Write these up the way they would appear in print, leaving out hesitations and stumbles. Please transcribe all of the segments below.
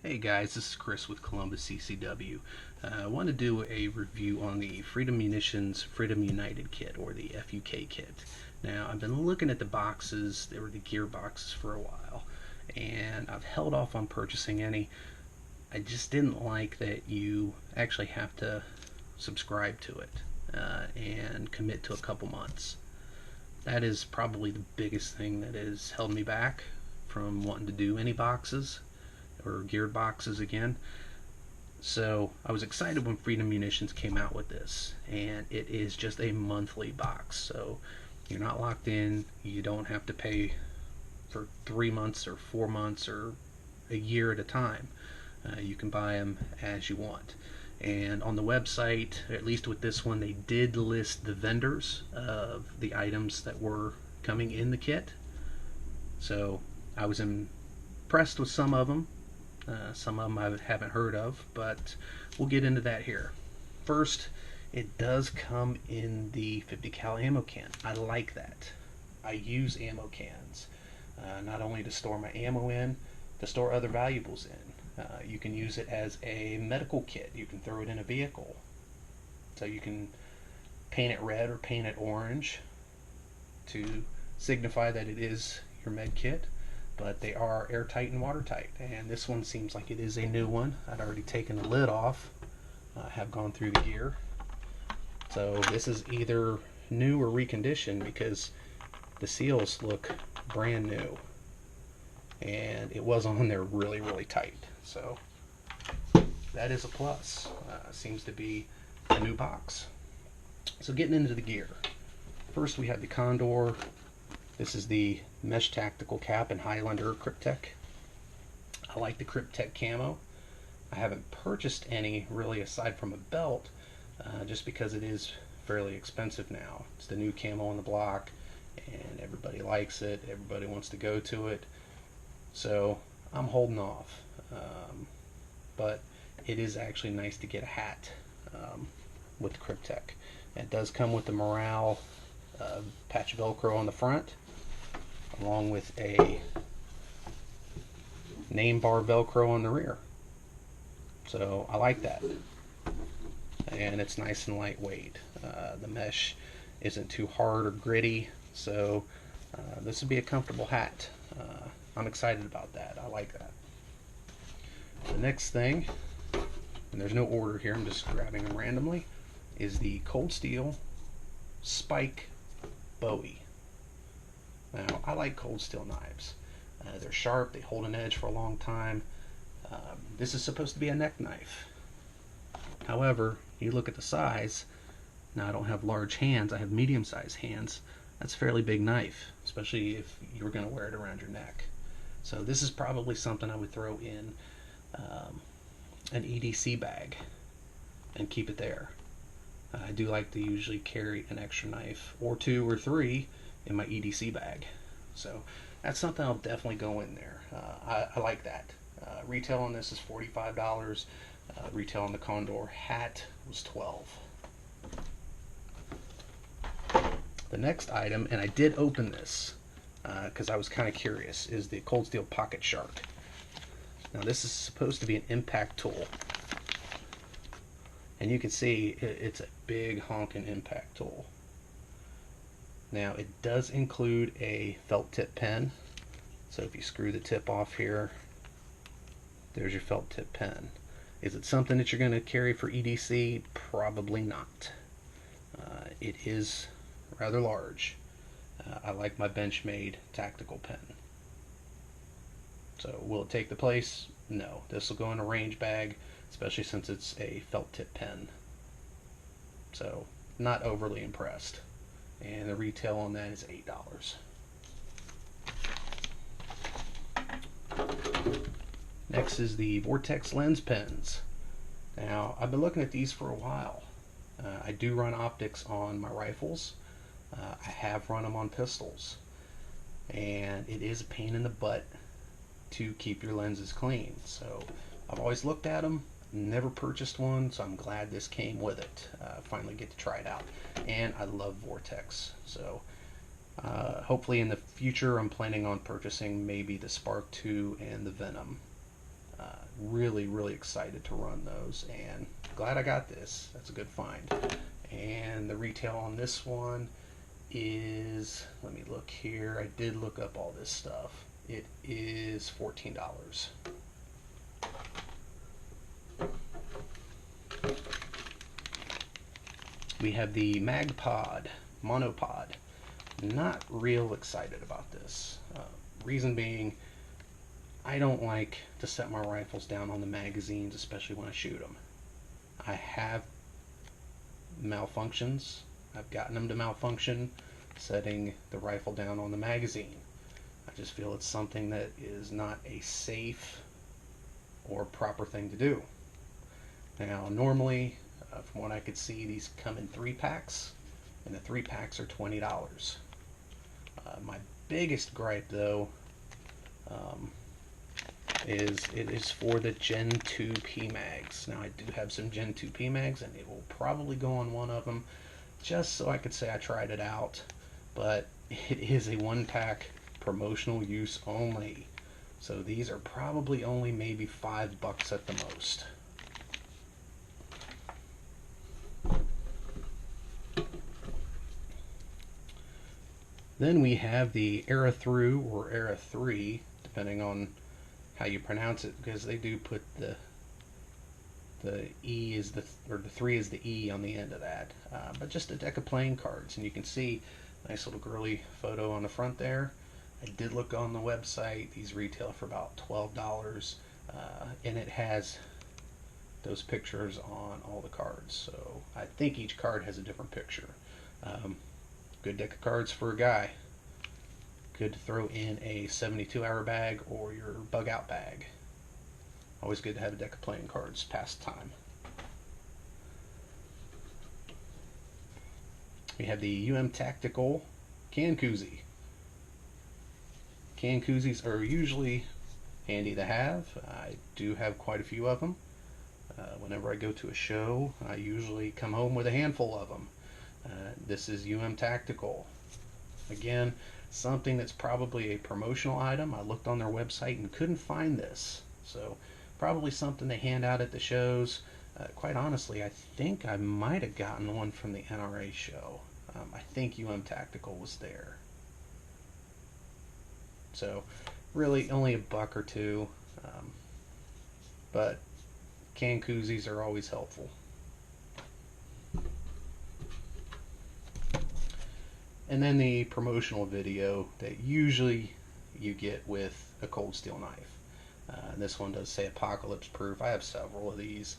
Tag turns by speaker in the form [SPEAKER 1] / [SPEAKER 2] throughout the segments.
[SPEAKER 1] Hey guys, this is Chris with Columbus CCW. I want to do a review on the Freedom Munitions Freedom United kit, or the FUK kit. Now, I've been looking at the boxes, they were the gear boxes, for a while, and I've held off on purchasing any. I just didn't like that you actually have to subscribe to it and commit to a couple months. That is probably the biggest thing that has held me back from wanting to do any boxes or geared boxes again. So I was excited when Freedom Munitions came out with this, and it is just a monthly box. So you're not locked in, you don't have to pay for 3 months or 4 months or a year at a time. You can buy them as you want. And on the website, at least with this one, they did list the vendors of the items that were coming in the kit. So I was impressed with some of them. Some of them I haven't heard of, but we'll get into that here. First, it does come in the 50 cal ammo can. I like that. I use ammo cans, not only to store my ammo in, to store other valuables in. You can use it as a medical kit. You can throw it in a vehicle. So you can paint it red or paint it orange to signify that it is your med kit. But they are airtight and watertight, and this one seems like it is a new one. I'd already taken the lid off. I have gone through the gear, so this is either new or reconditioned, because the seals look brand new, and it was on there really tight, so that is a plus. Seems to be a new box. So getting into the gear, first we have the Condor. This is the Mesh Tactical Cap and Highlander Cryptek. I like the Cryptek camo. I haven't purchased any really aside from a belt, just because it is fairly expensive now. It's the new camo on the block, and everybody likes it. Everybody wants to go to it. So I'm holding off. But it is actually nice to get a hat with the Cryptek. It does come with the Morale patch of Velcro on the front, along with a name bar Velcro on the rear. So I like that, and it's nice and lightweight. The mesh isn't too hard or gritty, so this would be a comfortable hat. I'm excited about that. I like that. The next thing, and there's no order here, I'm just grabbing them randomly, is the Cold Steel Spike Bowie. Now, I like cold steel knives. They're sharp, they hold an edge for a long time. This is supposed to be a neck knife. However, you look at the size. Now, I don't have large hands, I have medium-sized hands. That's a fairly big knife, especially if you were going to wear it around your neck. So this is probably something I would throw in an EDC bag and keep it there. I do like to usually carry an extra knife, or two or three, in my EDC bag. So that's something I'll definitely go in there. I like that. Retail on this is $45. Retail on the Condor hat was $12. The next item, and I did open this because I was kind of curious, is the Cold Steel Pocket Shark. Now this is supposed to be an impact tool, and you can see it's a big honking impact tool. Now it does include a felt tip pen, so if you screw the tip off here, there's your felt tip pen. Is it something that you're going to carry for EDC? Probably not. It is rather large. I like my Benchmade tactical pen. So will it take the place? No. This will go in a range bag, especially since it's a felt tip pen. So not overly impressed. And the retail on that is $8. Next is the Vortex lens pens. Now, I've been looking at these for a while. I do run optics on my rifles. I have run them on pistols. And it is a pain in the butt to keep your lenses clean. So I've always looked at them, never purchased one, so I'm glad this came with it. Finally get to try it out. And I love Vortex, so hopefully in the future I'm planning on purchasing maybe the Spark 2 and the Venom. Really excited to run those, and glad I got this. That's a good find. And the retail on this one is, let me look here, I did look up all this stuff. It is $14. We have the Magpod monopod. Not real excited about this. Reason being, I don't like to set my rifles down on the magazines, especially when I shoot them. I have malfunctions. I've gotten them to malfunction setting the rifle down on the magazine. I just feel it's something that is not a safe or proper thing to do. Now, normally, from what I could see, these come in 3-packs, and the 3-packs are $20. My biggest gripe, though, is it is for the Gen 2 PMags. Now, I do have some Gen 2 PMags, and it will probably go on one of them, just so I could say I tried it out. But it is a 1-pack promotional use only. So these are probably only maybe $5 at the most. Then we have the Era Through or Era 3, depending on how you pronounce it, because they do put the E is the, or the 3 is the E on the end of that. But just a deck of playing cards, and you can see nice little girly photo on the front there. I did look on the website. These retail for about $12, and it has those pictures on all the cards. So I think each card has a different picture. Good deck of cards for a guy. Good to throw in a 72-hour bag or your bug out bag. Always good to have a deck of playing cards, past time. We have the Tactical can koozie. Can koozies are usually handy to have. I do have quite a few of them. Whenever I go to a show, I usually come home with a handful of them. This is Tactical. Again, something that's probably a promotional item. I looked on their website and couldn't find this. So probably something they hand out at the shows. Quite honestly, I think I might have gotten one from the NRA show. I think Tactical was there. So really only $1 or $2. But can koozies are always helpful. And then the promotional video that usually you get with a cold steel knife. This one does say apocalypse proof. I have several of these.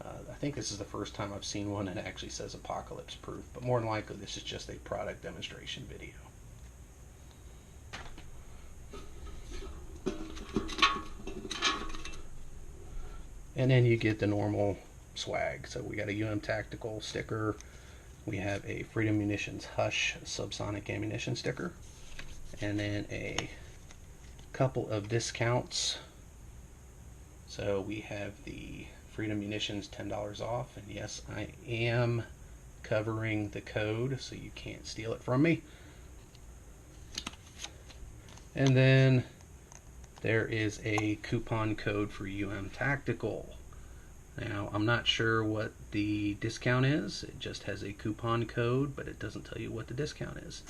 [SPEAKER 1] I think this is the first time I've seen one that actually says apocalypse proof, but more than likely this is just a product demonstration video. And then you get the normal swag. So we got a Tactical sticker. We have a Freedom Munitions Hush subsonic ammunition sticker. And then a couple of discounts. So we have the Freedom Munitions $10 off. And yes, I am covering the code, so you can't steal it from me. And then there is a coupon code for Tactical. Now, I'm not sure what the discount is. It just has a coupon code, but it doesn't tell you what the discount is.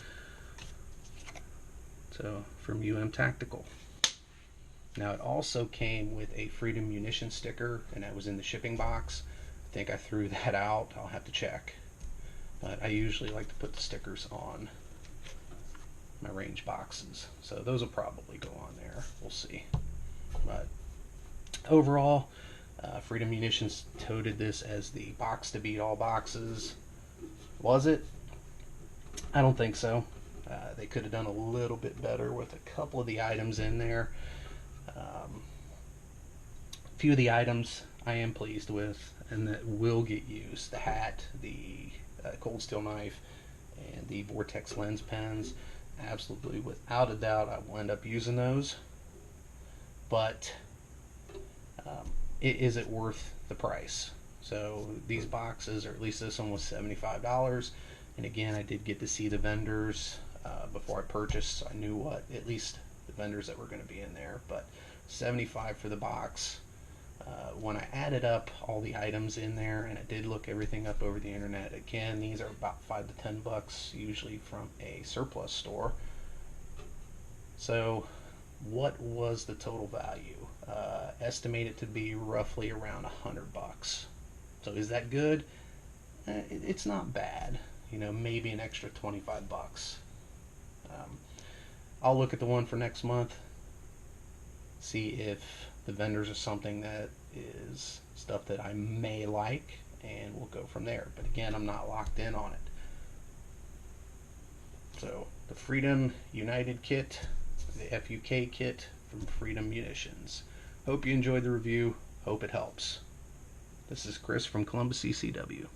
[SPEAKER 1] So, from Tactical. Now, it also came with a Freedom Munition sticker, and that was in the shipping box. I think I threw that out. I'll have to check. But I usually like to put the stickers on my range boxes. So those will probably go on there. We'll see. But overall, Freedom Munitions touted this as the box to beat all boxes. Was it? I don't think so. They could have done a little bit better with a couple of the items in there. A few of the items I am pleased with and that will get used. The hat, the cold steel knife, and the Vortex lens pens. Absolutely, without a doubt, I will end up using those. But is it worth the price? So these boxes, or at least this one, was $75. And again, I did get to see the vendors before I purchased, so I knew what, at least the vendors that were going to be in there. But $75 for the box. When I added up all the items in there, and I did look everything up over the internet, again, these are about $5 to $10, usually from a surplus store. So what was the total value? Estimated to be roughly around $100. So is that good? It's not bad. You know, maybe an extra 25 bucks. I'll look at the one for next month, see if the vendors are something that is stuff that I may like, and we'll go from there. But again, I'm not locked in on it. So the Freedom United kit, the FUK kit from Freedom Munitions. Hope you enjoyed the review. Hope it helps. This is Chris from Columbus, CCW.